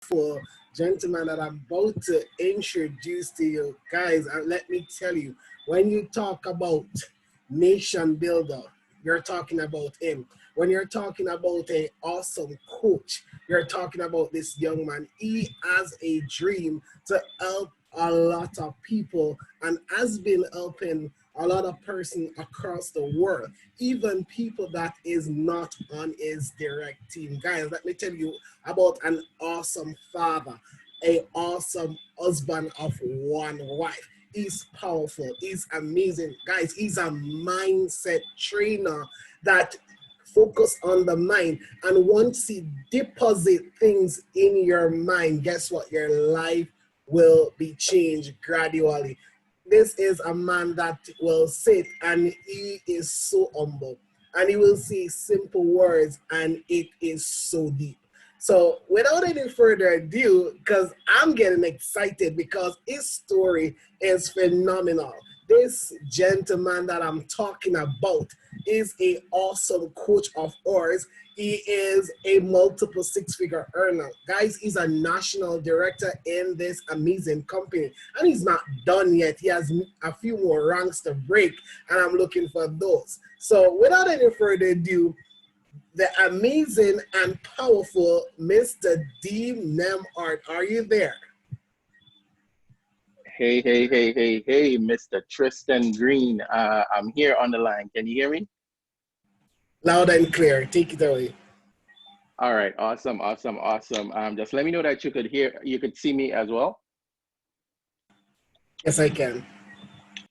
For gentleman that I'm about to introduce to you guys, and let me tell you, when you talk about nation builder, you're talking about him. When you're talking about a awesome coach, you're talking about this young man. He has a dream to help a lot of people and has been helping a lot of persons across the world, even people that is not on his direct team. Guys, let me tell you about an awesome father, a awesome husband of one wife. He's powerful, he's amazing. Guys, he's a mindset trainer that focus on the mind, and once he deposit things in your mind, guess what, your life will be changed gradually. This is a man that will sit and he is so humble, and he will say simple words and it is so deep. So without any further ado, because I'm getting excited because his story is phenomenal. This gentleman that I'm talking about is a awesome coach of ours. He is a multiple six-figure earner. Guys, he's a national director in this amazing company. And he's not done yet. He has a few more ranks to break, and I'm looking for those. So without any further ado, the amazing and powerful Mr. Deem Nemart. Are you there? Hey, Mr. Tristan Green. I'm here on the line. Can you hear me? Loud and clear. Take it away. All right, awesome. Just let me know that you could see me as well. Yes, I can.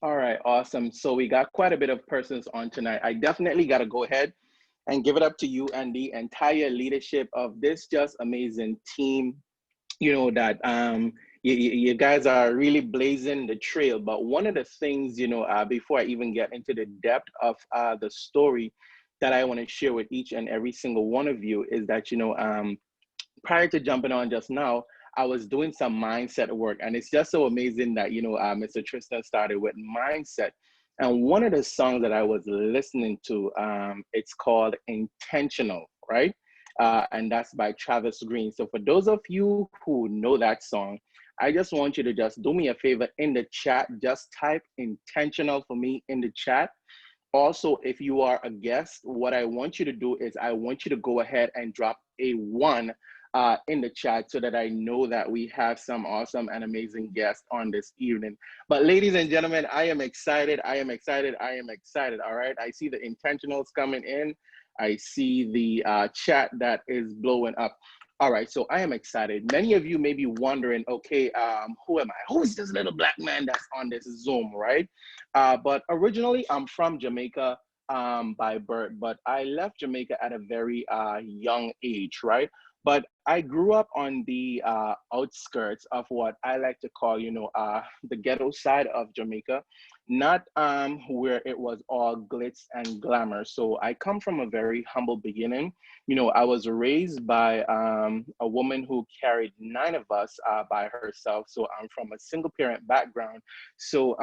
All right, awesome. So we got quite a bit of persons on tonight. I definitely got to go ahead and give it up to you and the entire leadership of this just amazing team. That you guys are really blazing the trail. But one of the things, before I even get into the depth of the story that I want to share with each and every single one of you is that, prior to jumping on just now, I was doing some mindset work, and it's just so amazing that Mr. Tristan started with mindset. And one of the songs that I was listening to, it's called "Intentional," right? And that's by Travis Green. So for those of you who know that song, I just want you to just do me a favor in the chat. Just type "intentional" for me in the chat. Also, if you are a guest, what I want you to do is I want you to go ahead and drop a one in the chat so that I know that we have some awesome and amazing guests on this evening. But ladies and gentlemen, I am excited. All right. I see the intentionals coming in. I see the chat that is blowing up. All right, so I am excited. Many of you may be wondering, okay, who am I? Who is this little black man that's on this Zoom, right? But originally, I'm from Jamaica by birth, but I left Jamaica at a very young age, right? But I grew up on the outskirts of what I like to call, the ghetto side of Jamaica, not where it was all glitz and glamour. So I come from a very humble beginning. I was raised by a woman who carried nine of us by herself. So I'm from a single parent background. So,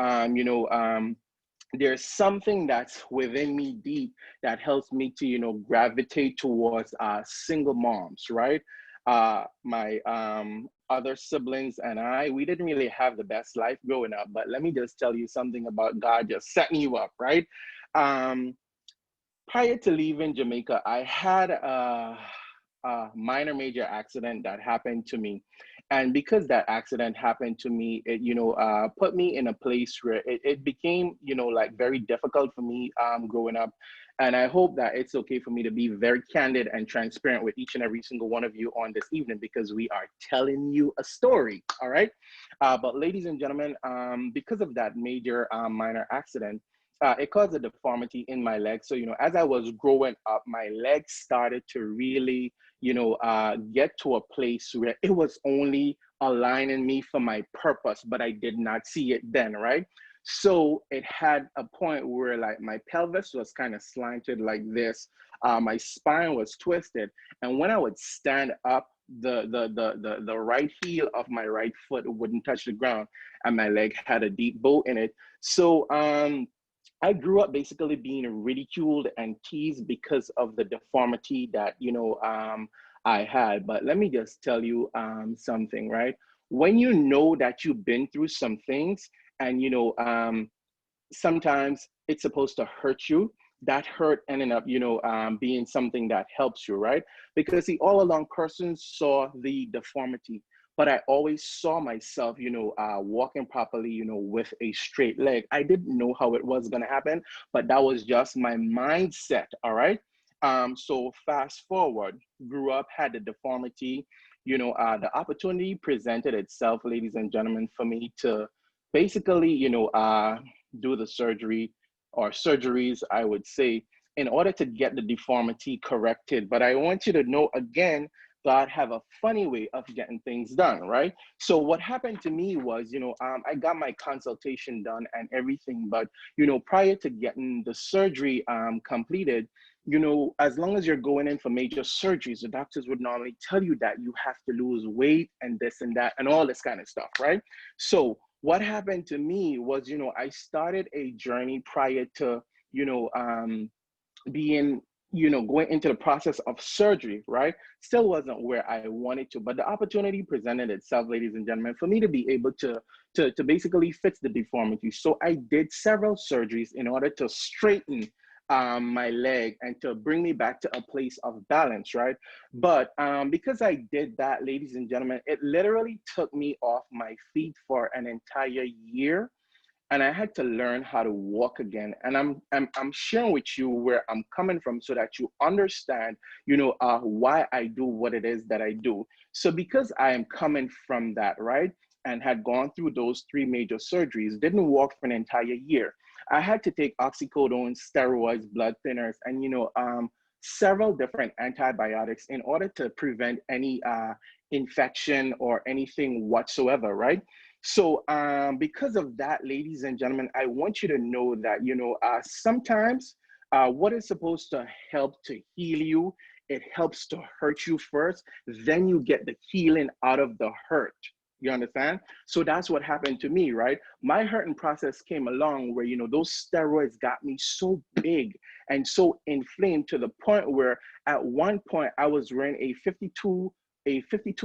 there's something that's within me deep that helps me to, gravitate towards single moms, right? My other siblings and we didn't really have the best life growing up, but let me just tell you something about God just setting you up, right? Um, Prior to leaving Jamaica, I had a minor major accident that happened to me. And because that accident happened to me, it, put me in a place where it became, like very difficult for me growing up. And I hope that it's okay for me to be very candid and transparent with each and every single one of you on this evening because we are telling you a story, all right? But ladies and gentlemen, because of that major minor accident, it caused a deformity in my leg. So, as I was growing up, my legs started to really, get to a place where it was only aligning me for my purpose, but I did not see it then, right? So it had a point where like my pelvis was kind of slanted like this. My spine was twisted. And when I would stand up, the right heel of my right foot wouldn't touch the ground, and my leg had a deep bow in it. So I grew up basically being ridiculed and teased because of the deformity that I had. But let me just tell you something, right? When you know that you've been through some things, and sometimes it's supposed to hurt you, that hurt ended up being something that helps you, right? Because the all along person saw the deformity, but I always saw myself walking properly, with a straight leg. I didn't know how it was going to happen, but that was just my mindset. All right. So fast forward, grew up, had the deformity. The opportunity presented itself, ladies and gentlemen, for me to basically do the surgery, or surgeries, I would say, in order to get the deformity corrected. But I want you to know again, God have a funny way of getting things done, right? So what happened to me was, I got my consultation done and everything, but prior to getting the surgery completed, as long as you're going in for major surgeries, the doctors would normally tell you that you have to lose weight and this and that and all this kind of stuff, right? So what happened to me was, I started a journey prior to, you know, um, being, going into the process of surgery, right? Still wasn't where I wanted to, but the opportunity presented itself, ladies and gentlemen, for me to be able to basically fix the deformity. So I did several surgeries in order to straighten my leg and to bring me back to a place of balance, right? But because I did that, ladies and gentlemen, it literally took me off my feet for an entire year, and I had to learn how to walk again. And I'm sharing with you where I'm coming from so that you understand, why I do what it is that I do. So because I am coming from that, right, and had gone through those three major surgeries, didn't walk for an entire year. I had to take oxycodone, steroids, blood thinners, and several different antibiotics in order to prevent any infection or anything whatsoever, right? So, because of that, ladies and gentlemen, I want you to know that, sometimes what is supposed to help to heal you, it helps to hurt you first, then you get the healing out of the hurt. You understand? So that's what happened to me, right? My hurting process came along where, those steroids got me so big and so inflamed to the point where at one point I was wearing a 52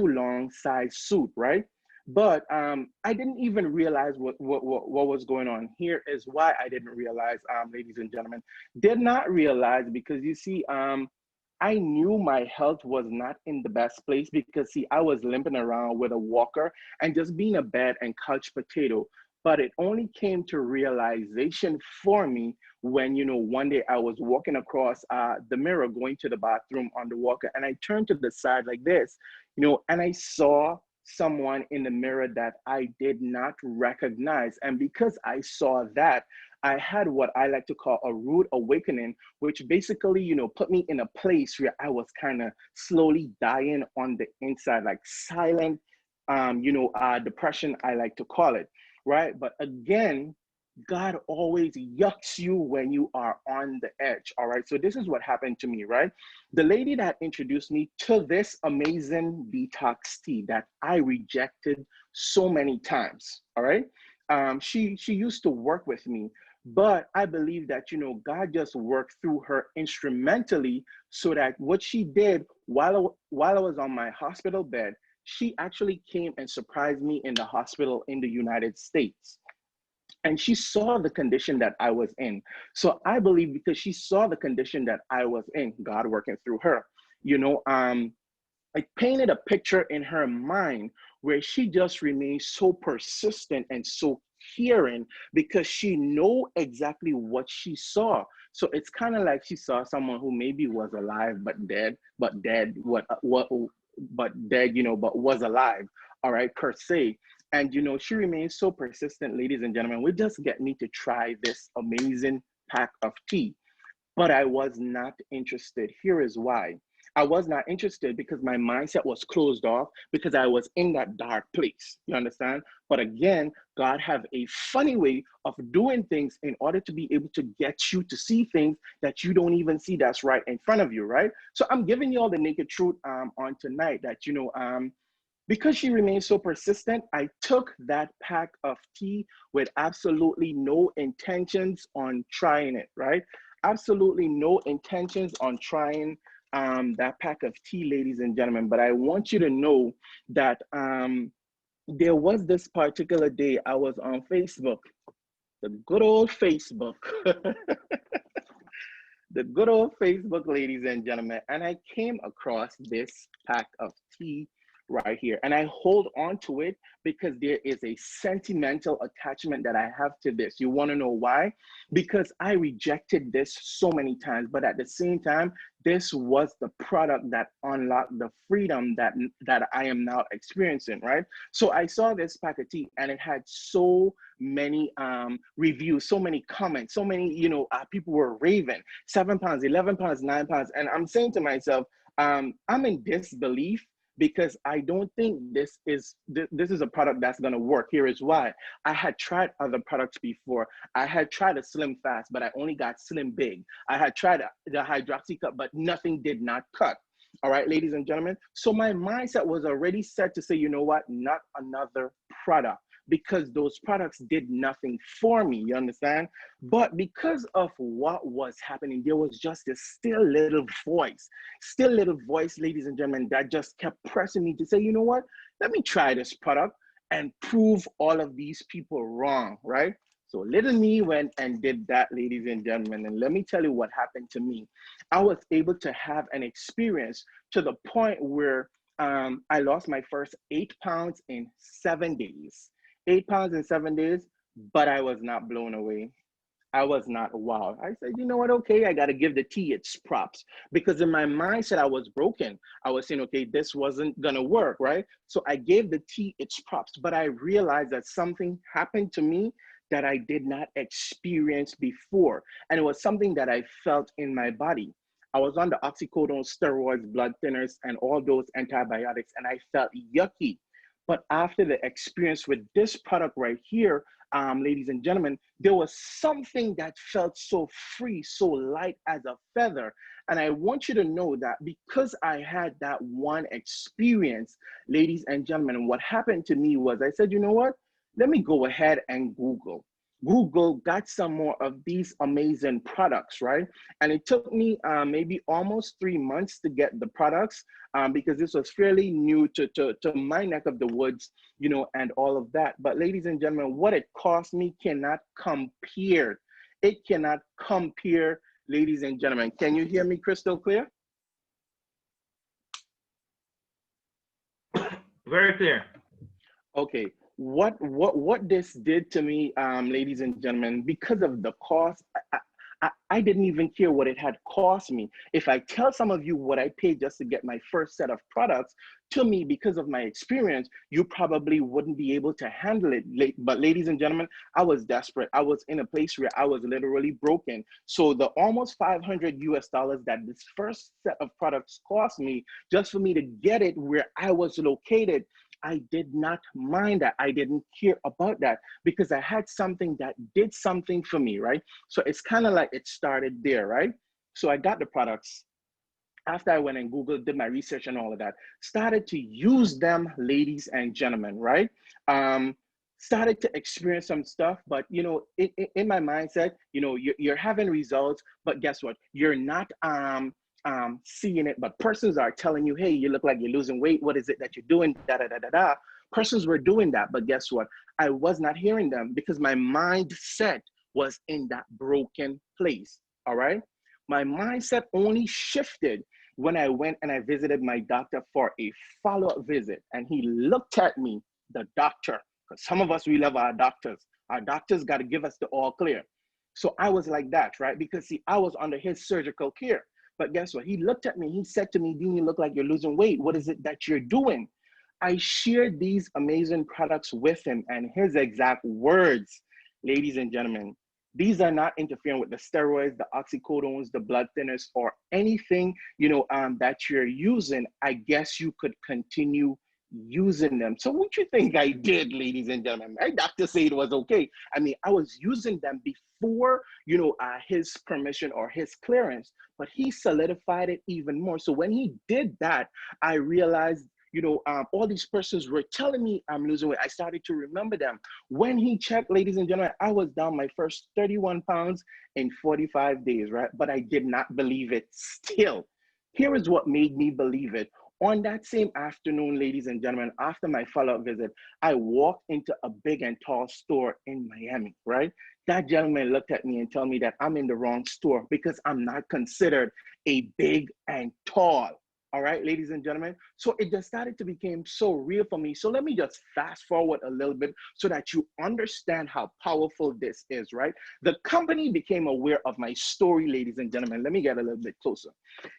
long size suit, right? But I didn't even realize what was going on. Here is why I didn't realize, ladies and gentlemen. Did not realize because you see, I knew my health was not in the best place because see, I was limping around with a walker and just being a bed and couch potato. But it only came to realization for me when, one day I was walking across the mirror going to the bathroom on the walker, and I turned to the side like this, and I saw someone in the mirror that I did not recognize. And because I saw that, I had what I like to call a rude awakening, which basically, put me in a place where I was kind of slowly dying on the inside, like silent, depression, I like to call it, right? But again, God always yucks you when you are on the edge. All right. So this is what happened to me, right? The lady that introduced me to this amazing detox tea that I rejected so many times. All right. She used to work with me, but I believe that, God just worked through her instrumentally so that what she did while I was on my hospital bed, she actually came and surprised me in the hospital in the United States, and she saw the condition that I was in. So I believe because she saw the condition that I was in, God working through her, it painted a picture in her mind where she just remained so persistent and so caring because she know exactly what she saw. So it's kind of like she saw someone who maybe was alive but dead, but dead, but was alive. All right, per se. And she remains so persistent, ladies and gentlemen. We just get me to try this amazing pack of tea. But I was not interested. Here is why. I was not interested because my mindset was closed off because I was in that dark place. You understand? But again, God have a funny way of doing things in order to be able to get you to see things that you don't even see that's right in front of you, right? So I'm giving you all the naked truth on tonight that, because she remained so persistent, I took that pack of tea with absolutely no intentions on trying it, right? Absolutely no intentions on trying that pack of tea, ladies and gentlemen. But I want you to know that there was this particular day I was on Facebook, the good old Facebook, the good old Facebook, ladies and gentlemen, and I came across this pack of tea right here. And I hold on to it because there is a sentimental attachment that I have to this. You want to know why? Because I rejected this so many times, but at the same time, this was the product that unlocked the freedom that I am now experiencing, right? So I saw this pack of tea and it had so many reviews, so many comments, so many, people were raving, £7, £11, £9. And I'm saying to myself, I'm in disbelief because I don't think this is a product that's going to work. Here is why. I had tried other products before. I had tried a Slim Fast, but I only got Slim Big. I had tried the Hydroxy Cup, but nothing did not cut. All right, ladies and gentlemen. So my mindset was already set to say, you know what, not another product, because those products did nothing for me, you understand? But because of what was happening, there was just this still little voice, ladies and gentlemen, that just kept pressing me to say, you know what, let me try this product and prove all of these people wrong, right? So little me went and did that, ladies and gentlemen. And let me tell you what happened to me. I was able to have an experience to the point where I lost my first 8 pounds in 7 days. 8 pounds in 7 days, but I was not blown away. I was not wow. I said, you know what? Okay, I got to give the tea its props, because in my mindset, I was broken. I was saying, okay, this wasn't going to work, right? So I gave the tea its props, but I realized that something happened to me that I did not experience before. And it was something that I felt in my body. I was on the oxycodone, steroids, blood thinners, and all those antibiotics, and I felt yucky. But after the experience with this product right here, ladies and gentlemen, there was something that felt so free, so light as a feather. And I want you to know that because I had that one experience, ladies and gentlemen, what happened to me was I said, you know what? Let me go ahead and Google got some more of these amazing products, right? And it took me maybe almost 3 months to get the products because this was fairly new to my neck of the woods, and all of that. But ladies and gentlemen, what it cost me cannot compare. It cannot compare, ladies and gentlemen. Can you hear me crystal clear? Very clear. Okay. What this did to me, ladies and gentlemen, because of the cost, I didn't even care what it had cost me. If I tell some of you what I paid just to get my first set of products, to me, because of my experience, you probably wouldn't be able to handle it. But ladies and gentlemen, I was desperate. I was in a place where I was literally broken. So the almost $500 that this first set of products cost me, just for me to get it where I was located, I did not mind that. I didn't care about that because I had something that did something for me, right? So it's kind of like it started there, right? So I got the products. After I went and Googled, did my research and all of that, started to use them, ladies and gentlemen, right? Started to experience some stuff, but in my mindset, you're having results, but guess what? You're not seeing it, but persons are telling you, hey, you look like you're losing weight. What is it that you're doing? Da da da da da. Persons were doing that, but guess what? I was not hearing them because my mindset was in that broken place. All right. My mindset only shifted when I went and I visited my doctor for a follow-up visit, and he looked at me, the doctor, because some of us, we love our doctors. Our doctors got to give us the all clear. So I was like that, right? Because see, I was under his surgical care. But guess what? He looked at me. He said to me, Dean, you look like you're losing weight. What is it that you're doing? I shared these amazing products with him, and his exact words, ladies and gentlemen, these are not interfering with the steroids, the oxycodones, the blood thinners, or anything, that you're using. I guess you could continue using them. So what you think I did, ladies and gentlemen? My doctor said it was okay. I mean, I was using them before, his permission or his clearance, but he solidified it even more. So when he did that, I realized, all these persons were telling me I'm losing weight. I started to remember them. When he checked, ladies and gentlemen, I was down my first 31 pounds in 45 days, right? But I did not believe it still. Here is what made me believe it. On that same afternoon, ladies and gentlemen, after my follow-up visit, I walked into a big and tall store in Miami, right? That gentleman looked at me and told me that I'm in the wrong store because I'm not considered a big and tall. All right, ladies and gentlemen. So it just started to become so real for me. So let me just fast forward a little bit so that you understand how powerful this is, right? The company became aware of my story, ladies and gentlemen. Let me get a little bit closer.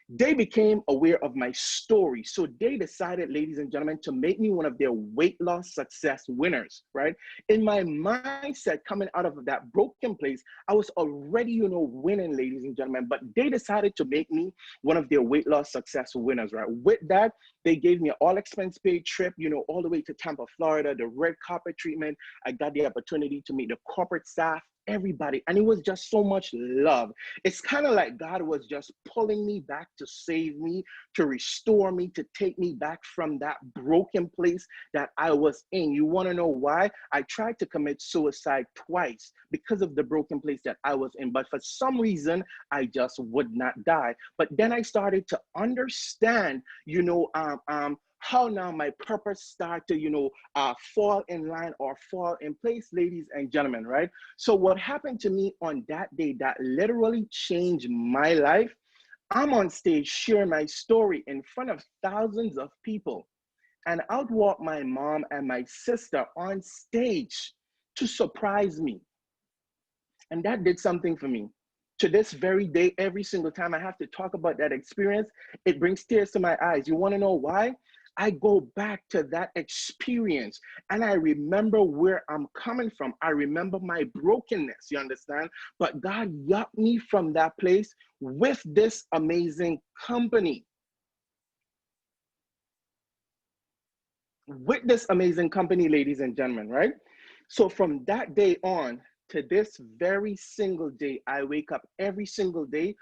They became aware of my story. So they decided, ladies and gentlemen, to make me one of their weight loss success winners, right? In my mindset coming out of that broken place, I was already, winning, ladies and gentlemen, but they decided to make me one of their weight loss success winners, right? With that, they gave me an all expense paid trip, all the way to Tampa, Florida, the red carpet treatment. I got the opportunity to meet the corporate staff, everybody, and it was just so much love. It's kind of like God was just pulling me back to save me, to restore me, to take me back from that broken place that I was in. You want to know why? I tried to commit suicide twice because of the broken place that I was in, but for some reason, I just would not die. But then I started to understand, how now my purpose start to, fall in line or fall in place, ladies and gentlemen, right? So what happened to me on that day that literally changed my life, I'm on stage sharing my story in front of thousands of people, and out walk my mom and my sister on stage to surprise me. And that did something for me. To this very day, every single time I have to talk about that experience, it brings tears to my eyes. You want to know why? I go back to that experience and I remember where I'm coming from. I remember my brokenness, you understand? But God got me from that place with this amazing company. With this amazing company, ladies and gentlemen, right? So from that day on to this very single day, I wake up every single day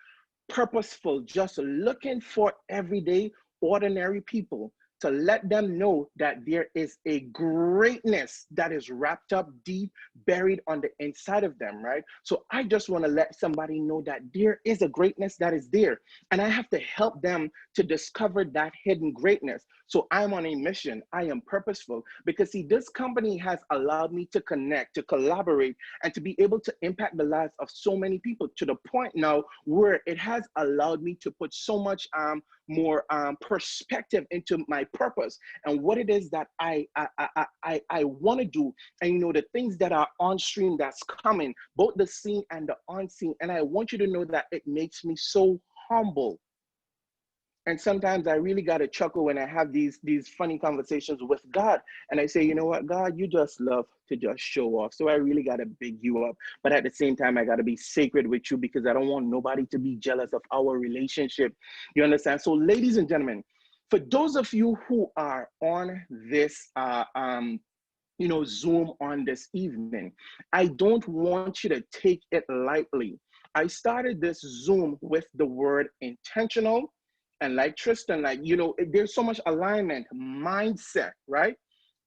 purposeful, just looking for everyday, ordinary people to let them know that there is a greatness that is wrapped up deep, buried on the inside of them, right? So I just want to let somebody know that there is a greatness that is there, and I have to help them to discover that hidden greatness. So I'm on a mission. I am purposeful because, see, this company has allowed me to connect, to collaborate, and to be able to impact the lives of so many people to the point now where it has allowed me to put so much more perspective into my purpose and what it is that I want to do, and the things that are on stream that's coming, both the seen and the unseen. And I want you to know that it makes me so humble. And sometimes I really got to chuckle when I have these funny conversations with God. And I say, you know what, God, you just love to just show off. So I really got to big you up. But at the same time, I got to be sacred with you because I don't want nobody to be jealous of our relationship. You understand? So ladies and gentlemen, for those of you who are on this, Zoom on this evening, I don't want you to take it lightly. I started this Zoom with the word intentional. And like Tristan, there's so much alignment, mindset, right?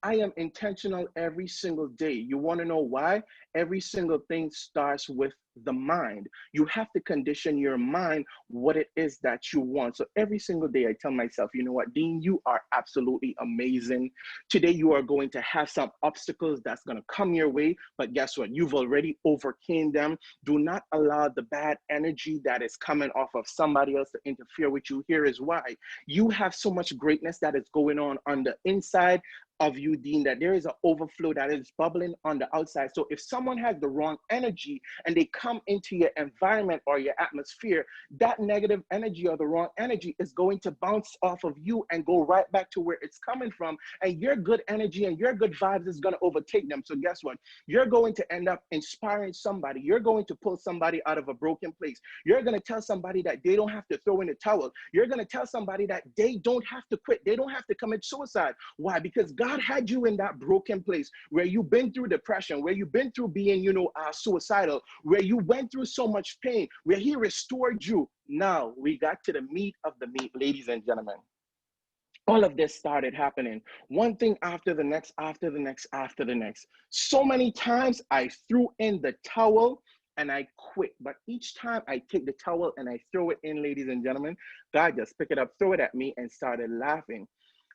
I am intentional every single day. You want to know why? Every single thing starts with the mind. You have to condition your mind what it is that you want. So every single day I tell myself, you know what, Dean, you are absolutely amazing. Today you are going to have some obstacles that's going to come your way, but guess what? You've already overcame them. Do not allow the bad energy that is coming off of somebody else to interfere with you. Here is why. You have so much greatness that is going on the inside of you, Dean, that there is an overflow that is bubbling on the outside. So if someone has the wrong energy and they come into your environment or your atmosphere, that negative energy or the wrong energy is going to bounce off of you and go right back to where it's coming from. And your good energy and your good vibes is going to overtake them. So guess what? You're going to end up inspiring somebody. You're going to pull somebody out of a broken place. You're going to tell somebody that they don't have to throw in the towel. You're going to tell somebody that they don't have to quit. They don't have to commit suicide. Why? Because God had you in that broken place where you've been through depression, where you've been through being, suicidal, where you went through so much pain, where He restored you. Now we got to the meat of the meat, ladies and gentlemen. All of this started happening, one thing after the next, after the next, after the next. So many times I threw in the towel. and I quit. But each time I take the towel and I throw it in, ladies and gentlemen, God just pick it up, throw it at me, and started laughing.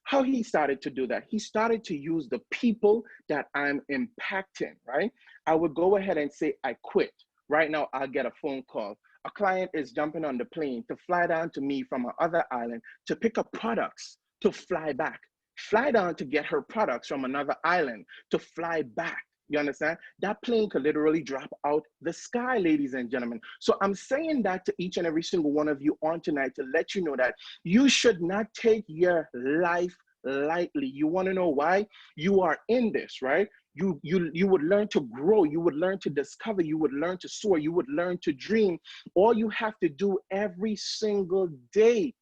How he started to do that? He started to use the people that I'm impacting, right? I would go ahead and say, I quit. Right now, I'll get a phone call. A client is jumping on the plane to fly down to me from another island to pick up products to fly back. Fly down to get her products from another island to fly back. You understand? That plane could literally drop out the sky, ladies and gentlemen. So I'm saying that to each and every single one of you on tonight to let you know that you should not take your life lightly. You want to know why? You are in this, right? You would learn to grow, you would learn to discover, you would learn to soar, you would learn to dream. All you have to do every single day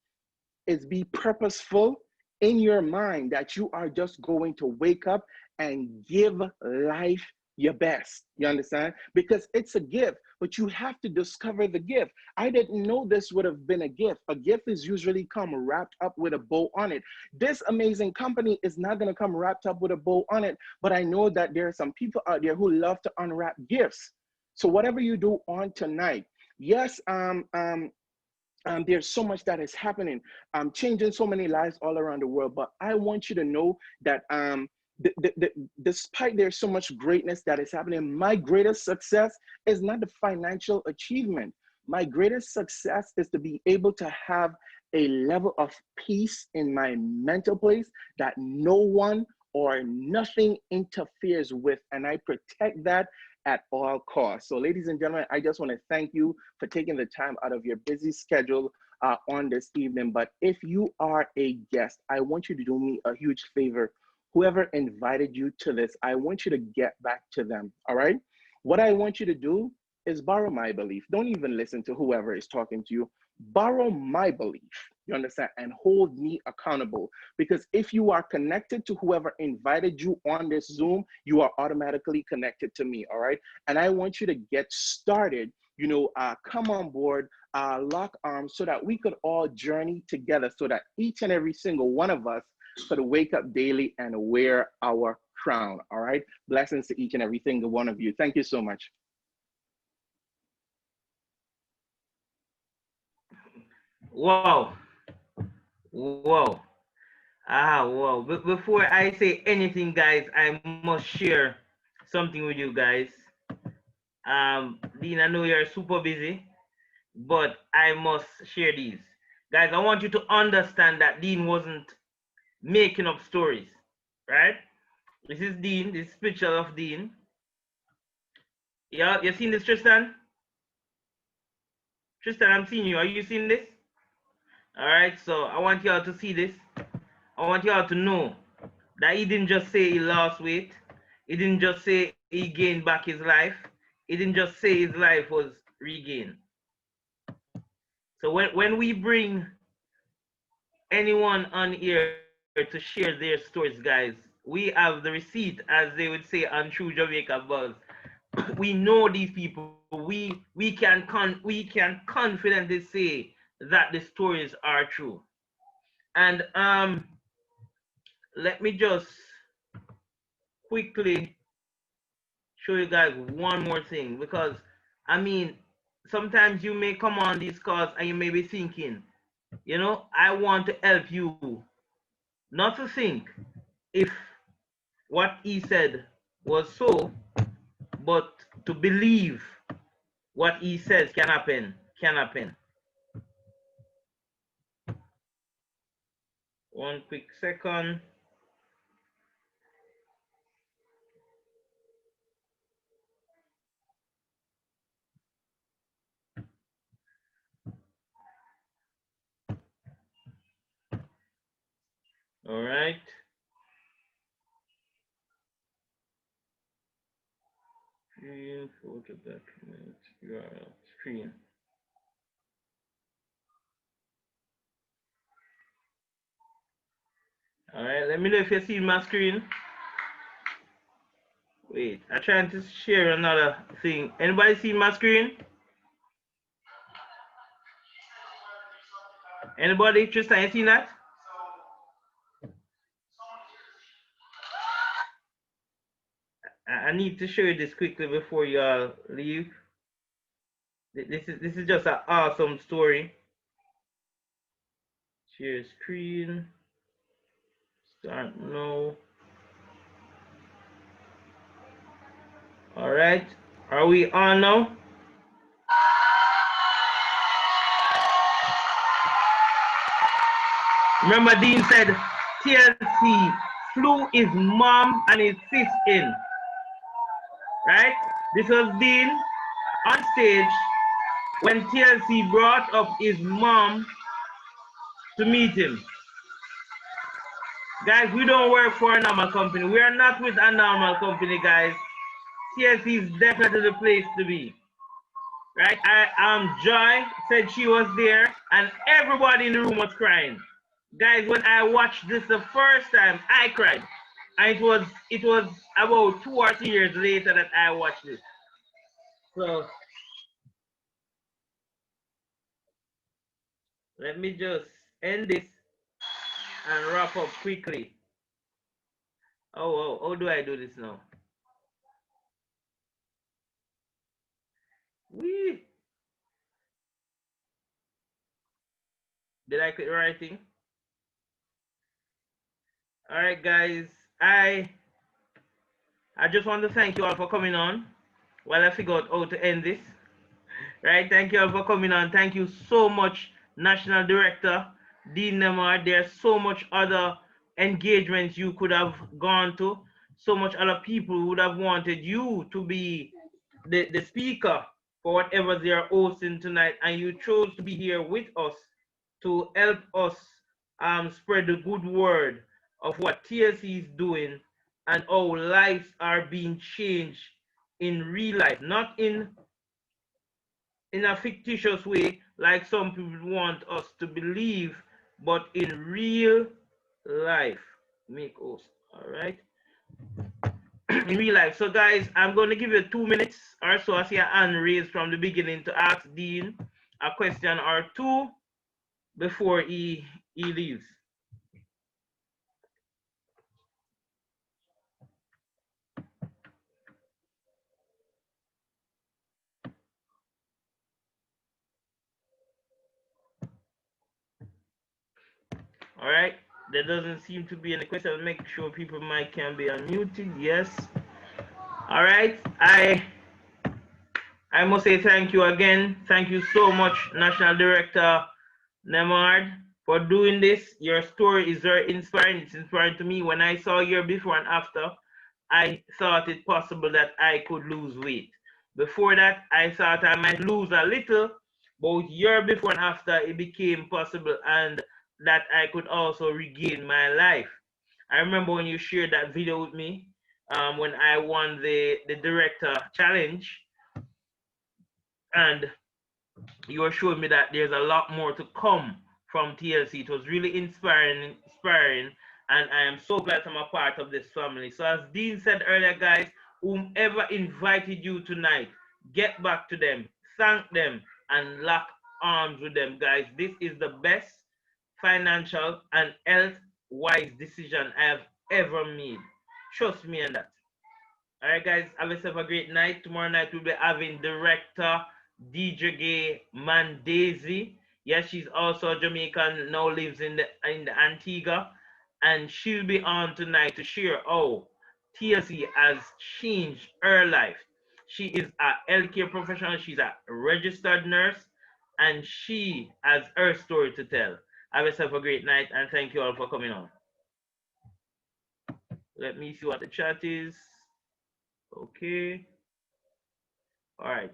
is be purposeful in your mind that you are just going to wake up and give life your best. You understand? Because it's a gift, but you have to discover the gift. I didn't know this would have been a gift. A gift is usually come wrapped up with a bow on it. This amazing company is not going to come wrapped up with a bow on it, but I know that there are some people out there who love to unwrap gifts. So whatever you do on tonight, yes, there's so much that is happening, changing so many lives all around the world. But I want you to know that despite there's so much greatness that is happening, my greatest success is not the financial achievement. My greatest success is to be able to have a level of peace in my mental place that no one or nothing interferes with, and I protect that at all costs. So ladies and gentlemen, I just want to thank you for taking the time out of your busy schedule on this evening. But if you are a guest, I want you to do me a huge favor. Whoever invited you to this, I want you to get back to them, all right? What I want you to do is borrow my belief. Don't even listen to whoever is talking to you. Borrow my belief, you understand, and hold me accountable. Because if you are connected to whoever invited you on this Zoom, you are automatically connected to me, all right? And I want you to get started, come on board, lock arms so that we could all journey together, so that each and every single one of us could wake up daily and wear our crown, all right? Blessings to each and every single one of you. Thank you so much. Wow. Wow. Wow. Before I say anything, guys, I must share something with you guys. Dean, I know you're super busy, but I must share these. Guys, I want you to understand that Dean wasn't making up stories, right? This is Dean, this is picture of Dean. Yeah, you seen this, Tristan? Tristan, I'm seeing you. Are you seeing this? All right, so I want y'all to see this. I want y'all to know that he didn't just say he lost weight. He didn't just say he gained back his life. He didn't just say his life was regained. So when we bring anyone on here to share their stories, guys, we have the receipt, as they would say on True Jamaica Buzz. We know these people. We can confidently say that the stories are true. And let me just quickly show you guys one more thing, because I mean, sometimes you may come on these calls and you may be thinking, I want to help you not to think if what he said was so, but to believe what he says can happen. One quick second. All right. Screen, photo document, URL, screen. All right, let me know if you see my screen. Wait, I'm trying to share another thing. Anybody see my screen? Anybody? Tristan, you see that? I need to show you this quickly before you all leave. This is just an awesome story. Share screen. Start now. All right. Are we on now? Remember, Dean said TLC flew his mom and his sis in. Right? This was Dean on stage when TLC brought up his mom to meet him. Guys, we don't work for a normal company. We are not with a normal company, guys. TLC is definitely the place to be. Right? Joy said she was there, and everybody in the room was crying. Guys, when I watched this the first time, I cried. And it was about 2 or 3 years later that I watched this. So let me just end this and wrap up quickly. Oh, how do I do this now? Whee! Did I click the right thing? All right, guys. I just want to thank you all for coming on while I figure out how to end this. Right? Thank you all for coming on. Thank you so much, National Director Dean Nemar. There's so much other engagements you could have gone to. So much other people would have wanted you to be the speaker for whatever they are hosting tonight, and you chose to be here with us to help us spread the good word of what TLC is doing and how lives are being changed in real life, not in a fictitious way like some people want us to believe, but in real life. Make us, all right? In real life. So guys, I'm going to give you 2 minutes or so. I see a hand raised from the beginning to ask Dean a question or two before he leaves. All right, there doesn't seem to be any question. I'll make sure people mic can be unmuted. Yes. All right, I must say thank you again. Thank you so much, National Director Nemard, for doing this. Your story is very inspiring. It's inspiring to me. When I saw your before and after, I thought it possible that I could lose weight. Before that, I thought I might lose a little, but year before and after, it became possible and that I could also regain my life. I remember when you shared that video with me when I won the director challenge, and you were showing me that there's a lot more to come from TLC. It was really inspiring, and I am so glad I'm a part of this family. So as Dean said earlier, guys, whomever invited you tonight, get back to them, thank them, and lock arms with them, guys. This is the best financial and health-wise decision I have ever made. Trust me on that. All right, guys, have yourself a great night. Tomorrow night we'll be having director DJ Gay Mandezi. Yes, she's also Jamaican, now lives in the Antigua, and she'll be on tonight to share how TLC has changed her life. She is a healthcare professional. She's a registered nurse, and she has her story to tell. Have yourself a great night, and thank you all for coming on. Let me see what the chat is. Okay. All right.